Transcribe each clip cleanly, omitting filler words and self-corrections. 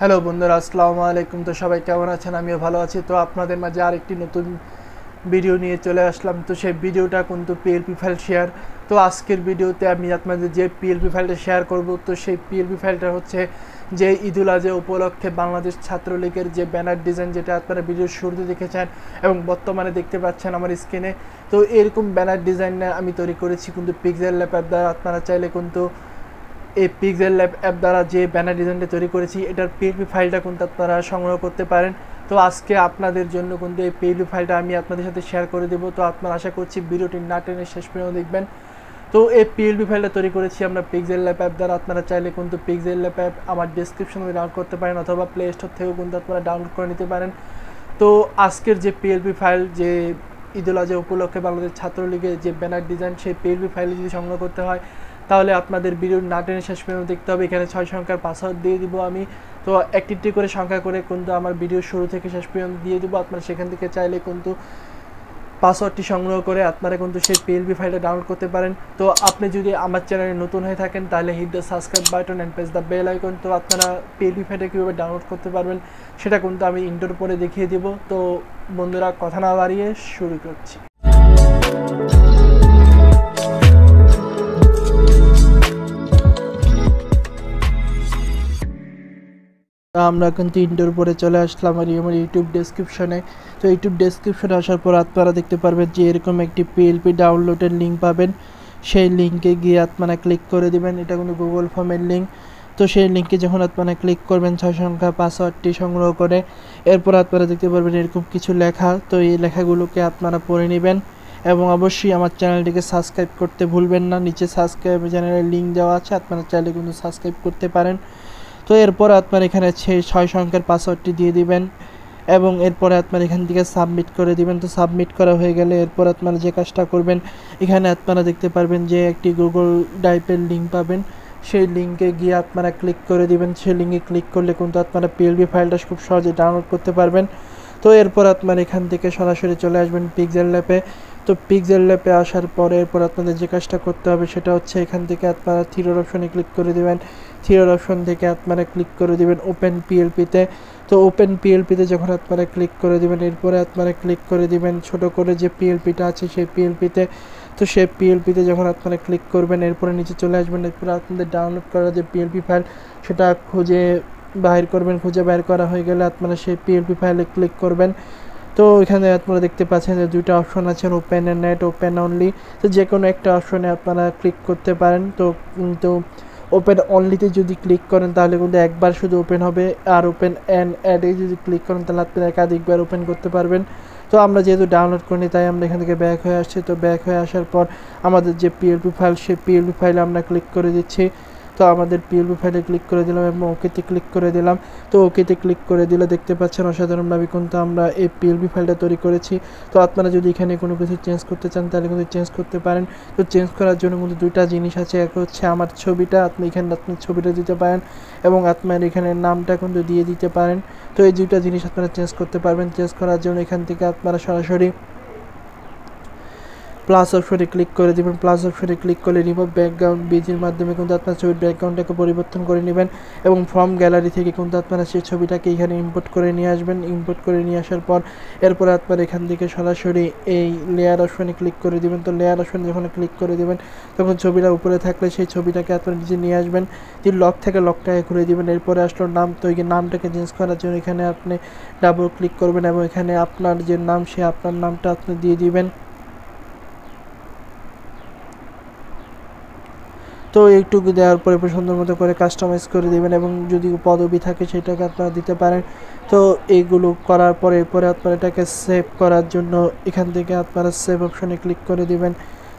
Hello বন্ধুরা, আসসালামু আলাইকুম। তো সবাই কেমন আছেন? আমিও ভালো আছি। তো আপনাদের মাঝে আরেকটি নতুন ভিডিও নিয়ে চলে আসলাম। তো সেই ভিডিওটা কিন্তু পিএলপি ফাইল শেয়ার। তো আজকের ভিডিওতে আমি আপনাদের যে পিএলপি ফাইলটা শেয়ার করব, তো সেই পিএলপি ফাইলটা হচ্ছে যে ঈদুল আজহা উপলক্ষে বাংলাদেশ ছাত্রলীগের যে ব্যানার ডিজাইন, যেটা আপনারা ভিডিওর শুরুতে দেখেছেন এবং বর্তমানে দেখতে পাচ্ছেন আমার স্ক্রিনে। তো এরকম ব্যানার ডিজাইন আমি তৈরি করেছি কিন্তু পিক্সেল ল্যাব অ্যাপ দ্বারা। আপনারা চাইলে কিন্তু এই পিক্সেল ল্যাব অ্যাপ দ্বারা যে ব্যানার ডিজাইনটা তৈরি করেছি, এটার পিএলপি ফাইলটা কিন্তু আপনারা সংগ্রহ করতে পারেন। তো আজকে আপনাদের জন্য কিন্তু এই পিএলপি ফাইলটা আমি আপনাদের সাথে শেয়ার করে দেবো। তো আপনারা আশা করছি ভিডিওটি না টেনে শেষ পর্যন্ত দেখবেন। তো এই পিএলপি ফাইলটা তৈরি করেছি আমরা পিক্সেল ল্যাব অ্যাপ দ্বারা। আপনারা চাইলে কিন্তু পিক্সেল ল্যাব অ্যাপ আমার ডিসক্রিপশনে ডাউনলোড করতে পারেন অথবা প্লে স্টোর থেকেও কিন্তু আপনারা ডাউনলোড করে নিতে পারেন। তো আজকের যে পিএলপি ফাইল, যে ঈদুল আজহা উপলক্ষে বাংলাদেশ ছাত্রলীগের যে ব্যানার ডিজাইন, সেই পিএলপি ফাইল যদি সংগ্রহ করতে হয় তাহলে আপনাদের ভিডিও না টেনে শেষ পর্যন্ত দেখতে হবে। এখানে 6 সংখ্যার পাসওয়ার্ড দিয়ে দিব আমি। তো একটি করে সংখ্যা করে কিন্তু আমার ভিডিও শুরু থেকে শেষ পর্যন্ত দিয়ে দেবো। আপনারা সেখান থেকে চাইলে কিন্তু পাসওয়ার্ডটি সংগ্রহ করে আপনারা কিন্তু সেই পিএলপি ফাইলটা ডাউনলোড করতে পারেন। তো আপনি যদি আমার চ্যানেলে নতুন হয়ে থাকেন তাহলে hit the subscribe button and press the bell icon. তো আপনারা পিএলপি ফাইলটা কীভাবে ডাউনলোড করতে পারবেন সেটা কিন্তু আমি ইন্টার পরে দেখিয়ে দেব। তো বন্ধুরা, কথা না বাড়িয়ে শুরু করছি। আমরা কিন্তু ইন্টার পরে চলে আসলাম আর আমার ইউটিউব ডেসক্রিপশনে। তো ইউটিউব ডেসক্রিপশনে আসার পর আপনারা দেখতে পারবেন যে এরকম একটি পিএলপি ডাউনলোডের লিঙ্ক পাবেন। সেই লিঙ্কে গিয়ে আপনারা ক্লিক করে দেবেন। এটা কিন্তু গুগল ফর্মের লিঙ্ক। তো সেই লিঙ্কে যখন আপনারা ক্লিক করবেন 6 সংখ্যা পাসওয়ার্ডটি সংগ্রহ করে, এরপর আপনারা দেখতে পারবেন এরকম কিছু লেখা। তো এই লেখাগুলোকে আপনারা পড়ে নেবেন এবং অবশ্যই আমার চ্যানেলটিকে সাবস্ক্রাইব করতে ভুলবেন না। নিচে সাবস্ক্রাইব চ্যানেলের লিঙ্ক দেওয়া আছে, আপনারা চাইলে কিন্তু সাবস্ক্রাইব করতে পারেন। তো এরপর আপনার এখানে 6 সংখ্যার পাসওয়ার্ডটি দিয়ে দিবেন এবং এরপরে আপনার এখান থেকে সাবমিট করে দিবেন। তো সাবমিট করা হয়ে গেলে এরপর আপনারা যে কাজটা করবেন, এখানে আপনারা দেখতে পারবেন যে একটি গুগল ড্রাইভের লিঙ্ক পাবেন। সেই লিঙ্কে গিয়ে আপনারা ক্লিক করে দিবেন। সেই লিঙ্কে ক্লিক করলে কিন্তু আপনারা পিএলপি ফাইলটা খুব সহজে ডাউনলোড করতে পারবেন। তো এরপর আপনার এখান থেকে সরাসরি চলে আসবেন পিক্সেল ল্যাবে। তো পিক্সেল ল্যাবে আসার পরে এরপর আপনাদের যে কাজটা করতে হবে সেটা হচ্ছে এখান থেকে আপনারা থ্রিডর অপশনে ক্লিক করে দেবেন। থ্রিডর অপশন থেকে আপনারা ক্লিক করে দেবেন ওপেন পিএলপিতে। তো ওপেন পিএলপিতে যখন আপনারা ক্লিক করে দেবেন, এরপরে আপনারা ক্লিক করে দেবেন ছোট করে যে পিএলপিটা আছে সেই পিএলপিতে। তো সেই পিএলপিতে যখন আপনারা ক্লিক করবেন, এরপরে নিচে চলে আসবেন। এরপরে আপনাদের ডাউনলোড করা যে পিএলপি ফাইল সেটা খুঁজে বাইর করবেন। খুঁজে বাইর করা হয়ে গেলে আপনারা সেই পিএলপি ফাইলে ক্লিক করবেন। তো এখানে আপনারা দেখতে পাচ্ছেন যে দুইটা অপশন আছে, open and net, open only. তো যে কোনো একটা অপশনে আপনারা ক্লিক করতে পারেন। তো কিন্তু ওপেন অনলিতে যদি ক্লিক করেন তাহলে কিন্তু একবার শুধু ওপেন হবে, আর ওপেন অ্যান্ড অ্যাডে যদি ক্লিক করেন তাহলে আপনারা একাধিকবার ওপেন করতে পারবেন। তো আমরা যেহেতু ডাউনলোড করিনি তাই আমরা এখান থেকে ব্যাক হয়ে আসছি। তো ব্যাক হয়ে আসার পর আমাদের যে পিএলপি ফাইল, সেই পিএলপি ফাইলে আমরা ক্লিক করে দিচ্ছি। তো আমাদের পিএলপি ফাইলে ক্লিক করে দিলাম এবং ওকেতে ক্লিক করে দিলাম। তো ওকেতে ক্লিক করে দিলে দেখতে পাচ্ছেন অসাধারণভাবে কিন্তু আমরা এই পিএলপি ফাইলটা তৈরি করেছি। তো আপনারা যদি এখানে কোনো কিছু চেঞ্জ করতে চান তাহলে কিন্তু চেঞ্জ করতে পারেন। তো চেঞ্জ করার জন্য কিন্তু দুইটা জিনিস আছে। এক হচ্ছে আমার ছবিটা, আপনি এখানে আপনার ছবিটা দিতে পারেন এবং আপনার এখানে নামটা কিন্তু দিয়ে দিতে পারেন। তো এই দুইটা জিনিস আপনারা চেঞ্জ করতে পারবেন। চেঞ্জ করার জন্য এখান থেকে আপনারা সরাসরি প্লাস অপশনে ক্লিক করে দেবেন। প্লাস অপশনে ক্লিক করলে রিমুভ ব্যাকগ্রাউন্ড বিজির মাধ্যমে কিন্তু আপনার ছবির ব্যাকগ্রাউন্ডটাকে পরিবর্তন করে নেবেন এবং ফ্রম গ্যালারি থেকে কিন্তু আপনারা সেই ছবিটাকে এখানে ইম্পোর্ট করে নিয়ে আসবেন। ইম্পোর্ট করে নিয়ে আসার পর এরপর আপনারা এখান থেকে সরাসরি এই লেয়ার অপশনে ক্লিক করে দেবেন। তো লেয়ার অপশনে যখন ক্লিক করে দেবেন তখন ছবিটা উপরে থাকলে সেই ছবিটাকে আপনারা নিচে নিয়ে আসবেন। যদি লক থেকে লকটাকে খুলে দেবেন। এরপরে আসলো নাম। তো এই নামটাকে চেঞ্জ করার জন্য এখানে আপনি ডাবল ক্লিক করবেন এবং এখানে আপনার যে নাম সে আপনার নামটা আপনি দিয়ে দিবেন। তো এইটুকু দেওয়ার পরে সুন্দর মতো করে কাস্টমাইজ করে দেবেন এবং যদি পদবি থাকে সেটাকে আপনারা দিতে পারেন। তো এইগুলো করার পরে এরপরে আপনারা এটাকে সেভ করার জন্য এখান থেকে আপনারা সেভ অপশনে ক্লিক করে দিবেন।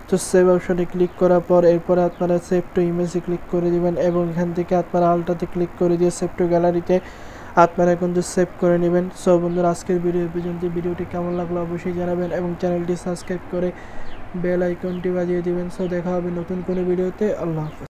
তো সেভ অপশনে ক্লিক করার পর এরপরে আপনারা সেভ টু ইমেজে ক্লিক করে দিবেন এবং এখান থেকে আপনারা আলটাতে ক্লিক করে দিয়ে সেভ টু গ্যালারিতে আপনারা কিন্তু সেভ করে নেবেন। সো বন্ধুরা, আজকের ভিডিও পর্যন্ত। ভিডিওটি কেমন লাগলো অবশ্যই জানাবেন এবং চ্যানেলটি সাবস্ক্রাইব করে বেল আইকনটি বাজিয়ে দিবেন। সো দেখা হবে নতুন কোনো ভিডিওতে। আল্লাহ হাফেজ।